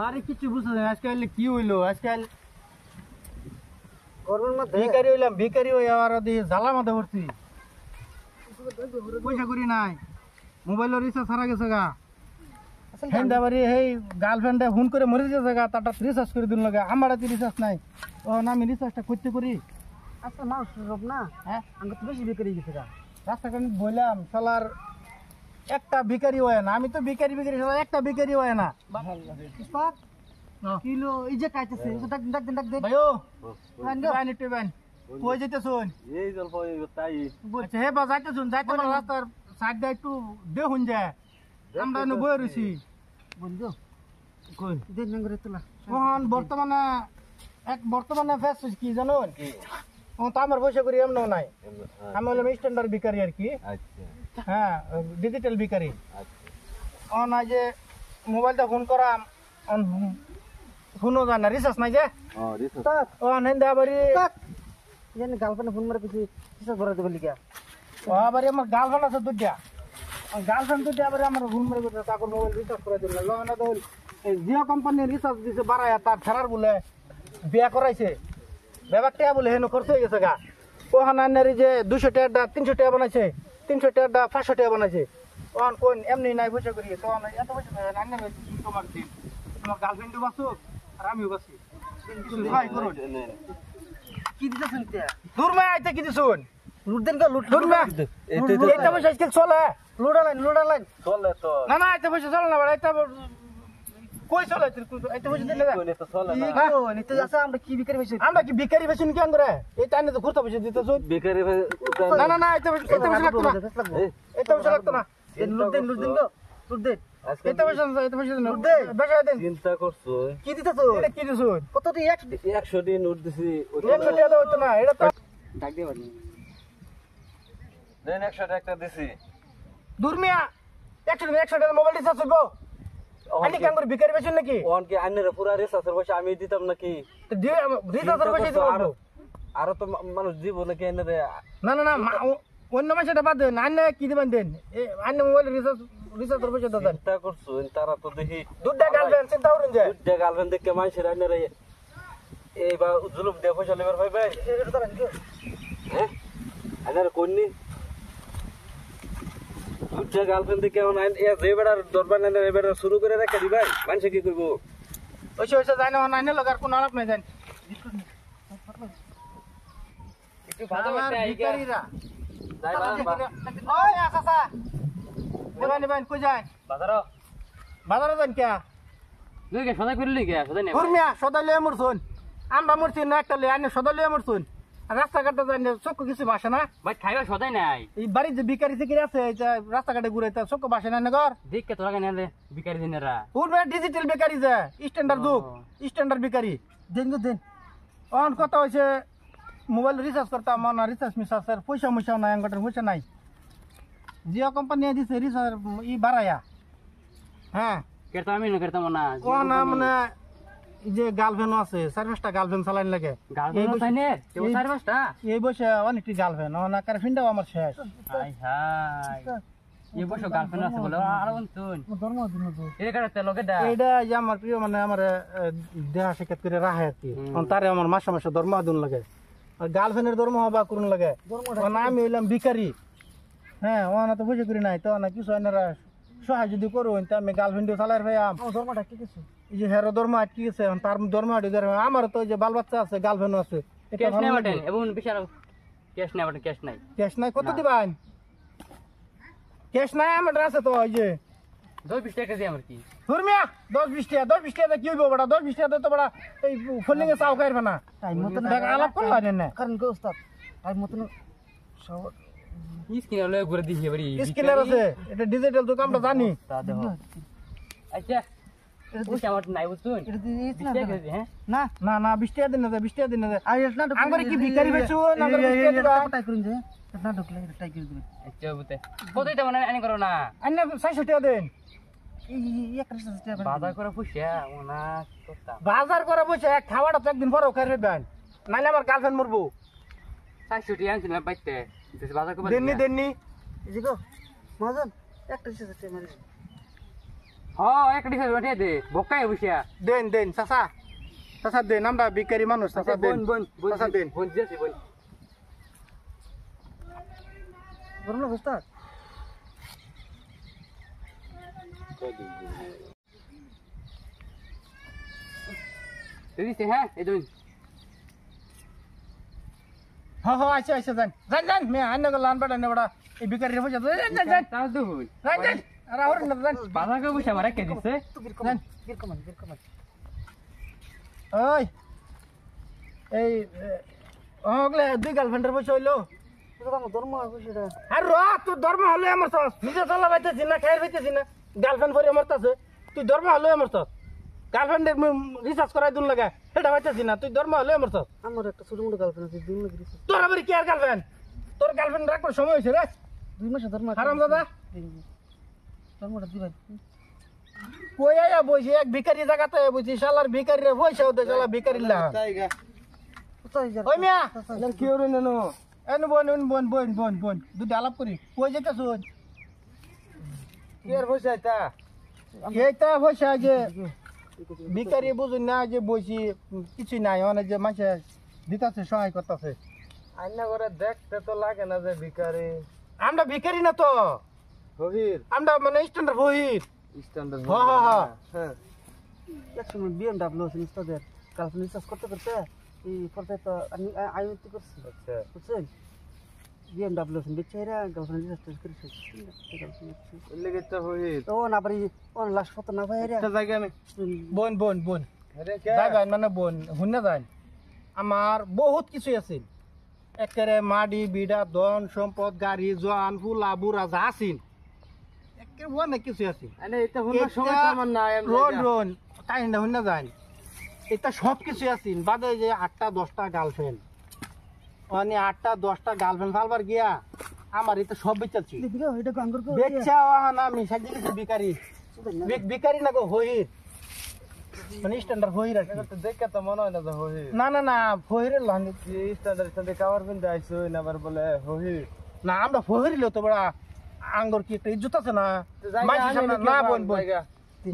আরে কিছু বুঝছ না আজকাল কি হইলো আজকাল গরমের মধ্যে ভিখারি হইলাম ভিখারি হই আর জ্বালা মাথা ভরছি পয়সা করি নাই মোবাইলের রিচার্জ হারা গেছে গা হেন্দাবাড়ি এই গার্লফ্রেন্ডে ফোন করে মরে গেছে গা তারটা রিচার্জ করে দিন লাগা আমার হাতে রিচার্জ নাই ও না আমি রিচার্জটা করতে করি আচ্ছা মানুষ সব না হ্যাঁ আমি তো বেশি ভিখারি গেছে গা রাস্তাঘাট বললাম শালার একটা ভিখারি হয় না আমি তো ভিখারি ভিখারি শালা একটা ভিখারি হয় না কিলো এই যে কাইতেছে ডাক ডাক ডাক দে ভাইও বান একটু বান কই যাইতেছুন এই জল কই তাই বলছে হে বা যাইতেছুন যাইতে না রাস্তার সাইড দা একটু দেখুন যায় আমরা ন বই রইছি বন্ধু কই দেন নঙ্গরে তোলা কোন বর্তমানে ফেস কি জানুন ও তো আমার পয়সা করি এমন নাই আমি হলাম স্ট্যান্ডার্ড ভিখারি আর কি আচ্ছা হ্যাঁ ডিজিটাল ভিখারি আচ্ছা ও না যে মোবাইলটা ফোন করাম ফোনও যায় না রিচার্জ নাই যে রিচার্জ ও নেন্দা বাড়ি জানি গার্লফ্রেন্ড ফোন মারে কিছু রিচার্জ ভরা দেবে লিখা ও বাড়ি আমার গার্লফ্রেন্ড আছে দুইটা গার্লফ্রেন্ড দুইটা বাড়ি আমার ফোন মারে করে তারপর মোবাইল রিচার্জ করে দিল না তো জিও কোম্পানির রিচার্জ দিছে বাড়ায় তার ফেরার বলে বিয়া করাইছে ব্যাপারটা বলে হেন খরচ হয়ে গেছে গা ওখানে আনারি যে 200 টাকা 300 টাকা বানাইছে 300 টাকা 500 টাকা বানাইছে ওখান কোন এমনি নাই পয়সা করি তো এত পয়সা আনলে তোমার দিন তোমার গার্লফ্রেন্ডও বাসো আর আমিও বাসি ভাই করুন কি দিতেছেন দূর মে আইতে কি দিছুন লুট দেন তো লুট দূর মে এটা পয়সা আজকাল চলে লুডা লাইন চলে তো না না এটা পয়সা চলে না এটা কই চলে এটা পয়সা দিলে কই তো চলে না কই তো আছে আমরা কি ভিখারি বেশি আমরা কি ভিখারি বেশি কি করে এই টাইনে তো ঘুরতে পয়সা দিতেছুন ভিখারি না না না এটা পয়সা লাগতো না এটা পয়সা লাগতো না লুট দেন তো লুট দেন এটা পয়সা লুট দে বেশা দেন চিন্তা করছো কি দিতেছো এটা কি দিছো কত দি 100 দিন নোট দিছি 100 টাকা দাও তো না এটা তো ডাক দিয়ে বানি দেন 100 টাকা দিছি দুরমিয়া 100 টাকা মোবাইল রিচার্জ করব আনি কাম করে ভিখারি বেশি নাকি ওন কি আন্নের পুরা রিচার্জের পয়সা আমি দিতাম নাকি তো রিচার্জের পয়সা দিও আর তো মানুষ দিব নাকি এনে না না না অন্য মাসেটা বাদ দেন আন্নে কি দিবেন দেন আন্নে মোবাইল রিচার্জের পয়সা দাও চিন্তা করছো তারা তো দেখি দুধটা গার্লফ্রেন্ড চিন্তা করুন যে দুধটা গার্লফ্রেন্ড দেখে মানুষের আন্নের এই বা জুলুম দিয়ে পয়সা লেবার ভাই ভাই হ্যাঁ আন্নের কোননি দুধটা গার্লফ্রেন্ড দেখে এখন যে বেড়ার দরবার না এবার শুরু করে রাখা দিবা মানুষ কি করবো ওইসে যায় না আইনে লাগার কোনো আলাপ নাই জান একটু ভালো করতে ভিখারিরা ওই আসাসা দেবান কই যায় বাজারে যান কে লই গে সদাই কইলি কে সদাই নে কুরমিয়া সদাই লই মরছুন আমরা মরছি না একটা লই আনে সদাই লই মরছুন রাস্তাঘাটে যাই চোখ কিছু বাসে না ভাই খাইবা সদাই নাই এই বাড়ি যে ভিখারি থেকে আছে রাস্তাঘাটে ঘুরে চোখ বাসে না নগর দেখকে তোরা কেন ভিখারি দিনেরা পুরো ডিজিটাল ভিখারি যে স্ট্যান্ডার্ড যুগ স্ট্যান্ডার্ড ভিখারি দেন অন কথা হইছে মোবাইল রিচার্জ করতাম না রিচার্জ মিসার পয়সা নাই আঙ্গটার পয়সা নাই জিও কোম্পানি দিছে রিচার্জ ই বাড়ায়া হ্যাঁ কেরতা আমি না কেরতা না কোন না মানে যে গার্লফ্রেন্ড আছে সার্ভিসটা গার্লফ্রেন্ড চালান লাগে গার্লফ্রেন্ড চাইনে কেউ সার্ভিসটা এই বসে অনেকটি গার্লফ্রেন্ড না কার ফিন্ডাও আমার শেষ হাই হাই এই বসে গার্লফ্রেন্ড আছে বলে আর শুন ধর্ম দিন এই কারতে লগে দা এইটা যে আমার প্রিয় মানে আমার দেহা শিক্ষা করে রাখে আর কি তারে আমার মাসে মাসে ধর্ম দিন লাগে আর গার্লফ্রেন্ডের ধর্ম হবা করুন লাগে না আমি হইলাম ভিখারি হ্যাঁ ওনা তো বুঝে করি নাই তো না কিছু এনারা সহায় যদি করুন তা আমি গার্লফ্রেন্ডও চালাই ভাইয়াম ধর্মটা কি কিছু এই যে হেরো ধর্ম আটকে গেছে তার ধর্ম আটকে আমার তো যে বাল বাচ্চা আছে গার্লফ্রেন্ড আছে ক্যাশ নাই বাটেন এবং বিশাল ক্যাশ নাই বাটেন ক্যাশ নাই কত দিবেন ক্যাশ নাই আমার আছে তো এই যে 10-20 টাকা দিই আমার কি ধর্মিয়া 10-20 টাকা কি হইব বড় 10-20 টাকা তো বড় এই ফোলিং এ চাও খাইবে না টাইম মতন আলাপ করলা না কারণ কি ওস্তাদ টাইম মতন সব স্ক্রিনার লয়ে ঘুরে দিছি বাড়ি স্ক্রিনার আছে এটা ডিজিটাল তো আমরা জানি তা দেখো আচ্ছা এটা আমার নাই বুঝুন এটা দিছ না না না 20 টাকা দিন না 20 টাকা দিন না আর এটা আমরা কি ভিখারি বেচু না আমরা 20 টাকা টাই করুন যে না ঢুকলে টাই করে দিবেন আচ্ছা বুতে কতইটা মানে আনি করো না আনি 600 টাকা দেন এই 100 টাকা বাজার করে পয়সা ওনা করতা বাজার করে পয়সা খাওয়াটা তো একদিন পরেও খাইবে বেন নাইলে আমার গার্লফ্রেন্ড মরবো 600 টাকা আনছিলাম বাইতে বাজার করে দেননি এই যে গো মহাজন 100 টাকা মারি একটা ডিসে উঠে দে বকাই বসিয়া দেন দেন চাচা চাচা দেন আমরা ভিখারি মানুষ চাচা দেন চাচা দেন বোন দিয়েছি বোন বড় না বস্তা দিছে হ্যাঁ এই দুই হ্যাঁ হ্যাঁ আচ্ছা আচ্ছা যান যান যান মে আইনা গো লান বাড়া নেবড়া এই ভিখারি রে পয়সা যান যান যান তাও দুই যান যান আর আর না যান বাজাকে বসে মারা কে দিছে যান বীর কমান ওই এই ওগলে দুই গার্লফ্রেন্ডের পয়সা হইলো ধর্ম আর র তোর ধর্ম হলে আমার সস নিজে চলা বাইতেছি না খাইর বাইতেছি না গার্লফ্রেন্ড পরে আমার তাছে তুই ধর্ম হলে আমার সস গার্লফ্রেন্ড রিসার্চ করাই দুন লাগা সেটা বাইতেছি না তুই ধর্ম হলে আমার সস আমার একটা ছোট মোটো গার্লফ্রেন্ড আছে 2 মাস রিসার্চ তোর আবার কি আর গার্লফ্রেন্ড তোর গার্লফ্রেন্ড রাখবার সময় হয়েছে রে 2 মাসে ধর্ম হারাম দাদা ধর্মটা দিবা কই আয়া বইছি এক ভিখারি জায়গাতে বইছি শালার ভিখারি রে পয়সা ওদের শালা ভিখারি লা ওই মিয়া কি ওরে নেনো এন বোন দুটো আলাপ করি কই যেতেছ কি আর পয়সা এটা এইটা পয়সা যে ভিখারি বুঝুন না যে বইছি কিছুই নাই অনেক যে মাসে দিতেছে সহায় করতেছে আইনা করে দেখতে তো লাগে না যে ভিখারি আমরা ভিখারি না তো হহির আমরা মানে স্ট্যান্ডার্ড বহির স্ট্যান্ডার্ড হ্যাঁ একসময় BMW আছে নিস্তাদের গার্লফ্রেন্ড রিসার্চ করতে করতে এই করতে তো আমি আইওটি করছি আচ্ছা বুঝছেন BMW আছে বেচারা গার্লফ্রেন্ড রিসার্চ করেছে লেগে তো হহির ও না পারি ও লাস্ট ফটো না ভাই রে একটা জায়গা আমি বোন যাইবেন মানে বোন হুন্না যান আমার বহুত কিছু আছে একেবারে মাডি বিড়া ধন সম্পদ গাড়ি জোয়ান ফুলা বুড়া যা আছিল একেবারে অনেক কিছু আছে আরে এটা হলো সময় আমার না রোন কাহিনীটা হুন্না যান এটা সব কিছু আছে বাদে যে 8টা 10টা গার্লফ্রেন্ড মানে 8টা 10টা গার্লফ্রেন্ড ফালবার গিয়া আমার এটা সব বেচাচ্ছি দিকে এটা গাঙ্গর কো বেচা না আমি সাজি গেছি ভিখারি ভিখারি না গো হইর মানে স্ট্যান্ডার্ড হইর আছে তো দেখে তো মনে হয় না যে হহির না হইরের লাঙ্গে স্ট্যান্ডার্ড সাথে কাভার বিন্দু আইছো না আবার বলে হহির না আমরা হইরিলো তো বড় আঙ্গুর কি একটা ইজ্জত আছে না মাইসের সামনে না বোন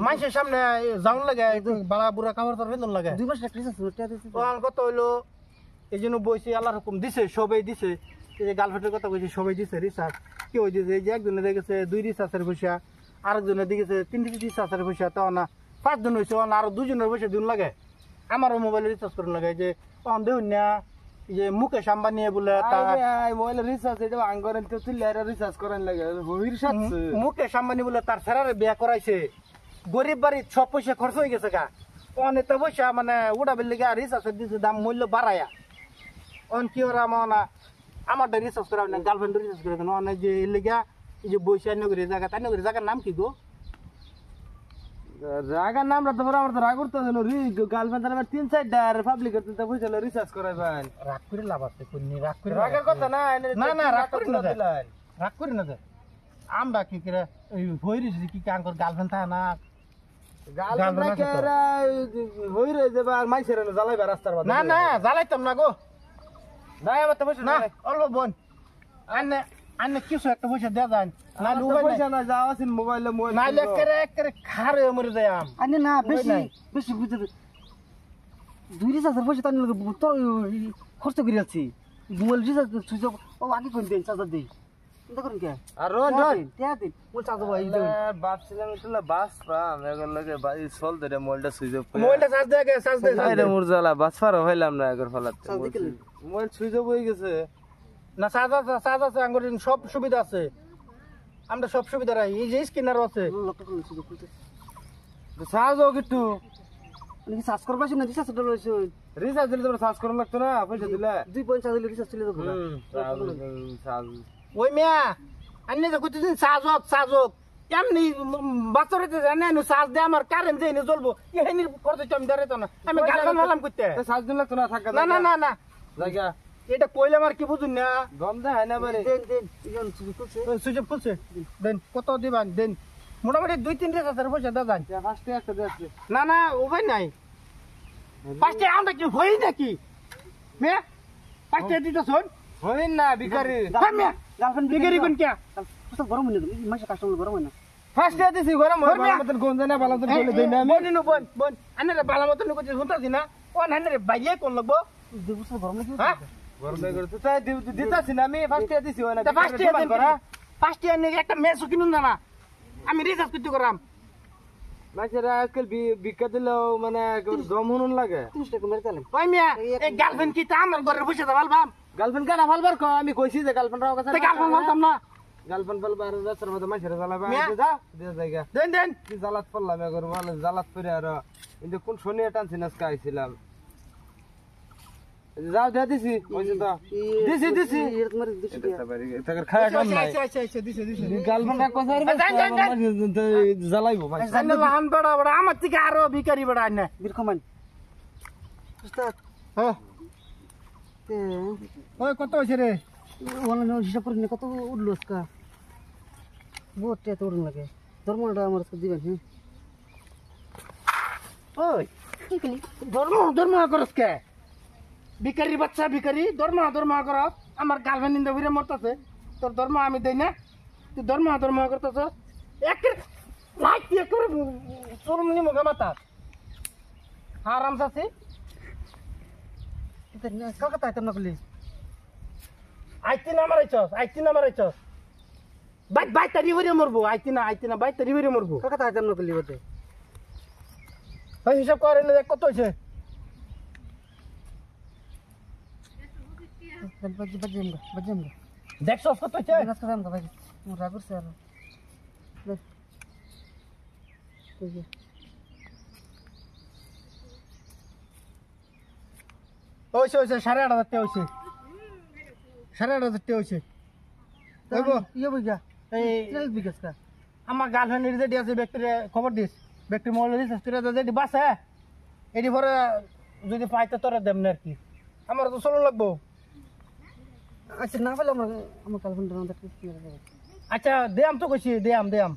মাইসের সামনে যাওন লাগে বাড়া বুড়া কাভার তোর বেতন লাগে 2 মাস একটা রিসার্চ করতে দিছি ওখান কত হইলো এই জন্য বইছি আল্লাহর হুকুম দিছে সবাই দিছে এই যে গার্লফ্রেন্ডের কথা কইছি সবাই দিছে রিসার্চ কি হই দিছে এই যে একজনে দেখেছে 2 রিসার্চের পয়সা আরেকজনে দেখেছে 3 রিসার্চের পয়সা তো না 5 জন হইছে আর 2 জনের পয়সা দিন লাগে আমারও মোবাইলে রিচার্জ করুন লাগে যে তখন দেখুন না যে মুকেশ আম্বানি বলে মোবাইল রিসার্চ এটা আঙ্গরেন তো তুই লেরা রিসার্চ করেন লাগে হহির সাথে মুকেশ আম্বানি বলে তার ফেরারে বিয়া করাইছে গরিব বাড়ির সব পয়সা খরচ হয়ে গেছে গা অনেক পয়সা মানে উড়াবের লেগে রিচার্জের দিছে দাম মূল্য বাড়ায়া অন কি ওরা মানে আমার রিচার্জ করা না গার্লফ্রেন্ড রিচার্জ করে কেন অনেক যে লেগা এই যে বৈশা নগরী জায়গা তাই নগরী জায়গার নাম কি গো রাগার নাম রাখতে পারো আমার তো রাগ করতে হবে গার্লফ্রেন্ড আমার 3-4 ডার পাবলিক করতে তো পয়সা রিসার্চ করাই ভাই রাগ করে লাভ আছে কোনি রাগ করে রাগের কথা না না রাগ করি না রাগ করি না আমরা কি করে ওই হইরি কি কাঙ্কর গার্লফ্রেন্ড থাকে না গার্লফ্রেন্ড কেরা হইরে যাবা আর মাইছের জ্বালাইবা রাস্তার মধ্যে না জ্বালাইতাম না গো না আমার তো পয়সা না অল্প বোন আন্নে কিছু একটা পয়সা দেয়া যায় না পয়সা না যাওয়া আছে মোবাইলে না একেবারে খারে মরে যায় আনে না বেশি বুঝতে 2 রিচার্জের পয়সা তার তো খরচ করে যাচ্ছি মোবাইল রিচার্জ সুইচ ও আগে কোন দেন চার্জার দেই চিন্তা করুন কে আর রন টিয়া দিন মোবাইল চার্জ ভাই বাপছিলাম একলা বাস পাম এগর লাগে বাই সল ধরে মোবাইলটা সুইচ অফ মোবাইলটা চার্জ দে আরে মুরজালা বাস পার হইলাম না এগর ফলাতে মোবাইল সুইচ অফ হয়ে গেছে না চার্জ আছে আঙ্গুর সব সুবিধা আছে আমরা সব সুবিধা রাই এই যে স্ক্যানার আছে চার্জ হোক একটু নাকি সার্চ করবা না রিচার্জ ডল হইছে রিচার্জ দিলে তো চার্জ করা লাগতো না পয়সা দিলে 2.4 দিলে রিচার্জ চলে যাবে ওই মিয়া আন্নে যে কইতেছেন চার্জ হোক এমনি বাচ্চারে জানে না চার্জ দে আমার কারেন্ট দেই না জ্বলবো এখানে করতে চাম দাঁড়াই তো না আমি গার্লফ্রেন্ড হলাম কইতে চার্জ দিলে লাগতো না থাকা না জায়গা এটা কইলে আমার কি বুঝুন না গন্ধ হয় না বারে দেন ইজন সুইচ অফ করছে দেন কত দিবেন দেন মোটামুটি 2-3 হাজার পয়সা দেওয়া যায় ফার্স্টে একটা দিয়েছে না উপায় নাই পাঁচটা আমরা কি হই নাকি মেয়ে পাঁচটা দিতে শোন হইন না ভিখারি গার্লফ্রেন্ড বিগারি কোন কে কত গরম হইলো মাসে কাস্টমার গরম হয় না ফার্স্ট ইয়ার দিছি গরম হয় ভালো মতন কোন জানা ভালো মতন বলে দেই না আমি বোন বোন বোন আনে রে বালা মতন কইতে শুনতাছি না ও নানে রে বাইয়ে কোন লাগবো দুপুর গরম লাগে হ্যাঁ গরম হয়ে গেছে তাই দিতাছি না আমি ফার্স্ট ইয়ার দিছি ওনা ফার্স্ট ইয়ার নিয়ে একটা মেসও কিনুন না আমি রিসার্চ করতে করাম মাছেরা আজকাল বিকা দিলেও মানে জম হুনুন লাগে 30 টাকা মেরে চালাম ওই মিয়া এই গার্লফ্রেন্ড কি তা আমার ঘরে বসে দা ভালবাম গার্লফ্রেন্ড কাটা ফালবার কো আমি কইছি যে গার্লফ্রেন্ড রাও কাছে তে গার্লফ্রেন্ড বলতাম না গার্লফ্রেন্ড ফালবার রাস্তার মধ্যে মাছেরা জ্বালাবা মিয়া। যা দে জায়গা দেন দেন কি জালাত পড়লাম এগর বলে জালাত পরে আর কিন্তু কোন শনি টানছি না আইছিলাম যাও দে দিছি কইছি তো দিছি এর তোমার 200 টাকা তাকে খায়া কাম নাই আচ্ছা দিছে গার্লফ্রেন্ড রাখ কথা জ্বালাইবো ভাই জানি লাহান বড় বড় আমার থেকে আরো ভিখারি বড় আনে বীর কমান উস্তাদ হ্যাঁ তে ওই কত হইছে রে ওনা হিসাব করে কত উঠলো আজকে বহুত টাকা উঠন লাগে ধর্মটা আমার কাছে দিবেন হ্যাঁ ওই ধর্ম করস কে ভিখারি বাচ্চা ভিখারি ধর্ম করস আমার গার্লফ্রেন্ড ইন্দা ভিড়ে মরতাছে তোর ধর্ম আমি দেই না তুই ধর্ম করতেছ এক লাইট দিয়ে করে চরমনি মুখে মাথা আরাম আছে কলকাতা আইতাম না বলি আইতি না মারাইছস বাই তারি হইরে মরবো আইতি না বাই তারি হইরে মরবো কলকাতা আইতাম না বলি বটে ওই হিসাব করে না কত হইছে বাজেম দেখছস কত হইছে নাচ কাম গা ভাই মোর রাগ করছে আর হইছে 8,500 টাকা হইছে 8,500 টাকা হইছে ওইগো ইয়ে বইগা এই তেল বিকাশ কা আমার গার্লফ্রেন্ড রেডি আছে ব্যক্তিরে খবর দিস ব্যক্তি মোবাইল রিচার্জ করে যদি বাসে এটি পরে যদি পাইতে তোরা দেম না আর কি আমার তো চলো লাগবো আচ্ছা না পেলে আমার কালফ্রেন্ড আচ্ছা দেয়াম তো কইছি দেয়াম